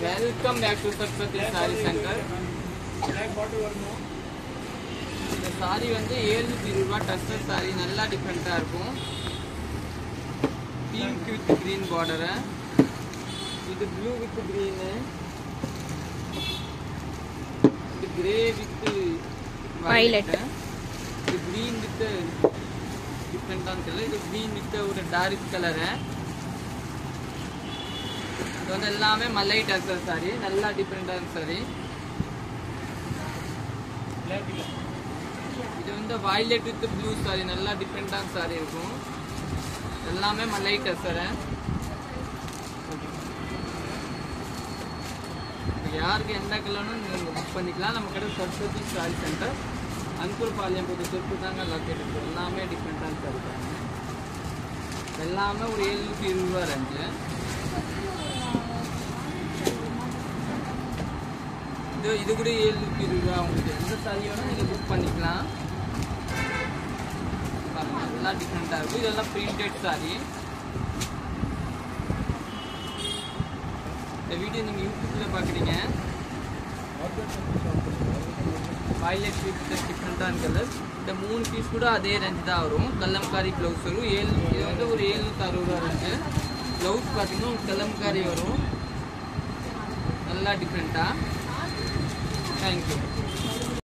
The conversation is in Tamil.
Welcome back to Saraswati Saree Center. இந்த சாரி வந்து 720 ரூபாய் டஸ்டர் சாரி, நல்லா டிஃபரெண்டா இருக்கும். பிங்க் வித் கிரீன் பார்டர், இது ப்ளூ வித் கிரீன், இது கிரே வித் வயலட், இது கிரீன் வித் டிஃபரெண்டான கலர், இது கிரீன் வித் ஒரு டார்க் கலர். இது வந்து எல்லாமே மலை டஸ்டர் சாரி, நல்லா டிஃபரெண்டான சாரி. இது வந்து வயலட் வித் ப்ளூ சாரி, நல்லா டிஃபரெண்டான சாரி இருக்கும். எல்லாமே மலை டஸ்டர். யாருக்கு எந்த கலர்னு நீங்கள் புக் பண்ணிக்கலாம். நம்ம கடை சரஸ்வதி சாரி சென்டர், அன்கூர் பாளையம் போட்டு சொத்து தாங்க லொக்கேட் இருக்குது. எல்லாமே டிஃப்ரெண்டான சாரி தாங்க. எல்லாமே ஒரு 720 ரூபா ரேஞ்சு. இது கூட 720 ரூபா. உங்களுக்கு எந்த சாரியோட நீங்கள் புக் பண்ணிக்கலாம். எல்லாம் டிஃப்ரெண்டாக இருக்கும். இதெல்லாம் பிரிண்டட் சாரி. இந்த வீடியோ நீங்கள் யூடியூப்பில் பார்க்குறீங்க. வயலட் வித் டிஃப்ரெண்டான கலர். இந்த 3 பீஸ் கூட அதே ரேஞ்சு தான் வரும். கல்லம்காரி ப்ளவுஸ் வரும். இது வந்து ஒரு 760 ரூபா ரேஞ்சு. ப்ளவுஸ் பார்த்தீங்கன்னா ஒரு கல்லம்காரி வரும். நல்லா டிஃப்ரெண்ட்டாக. தேங்க்யூ.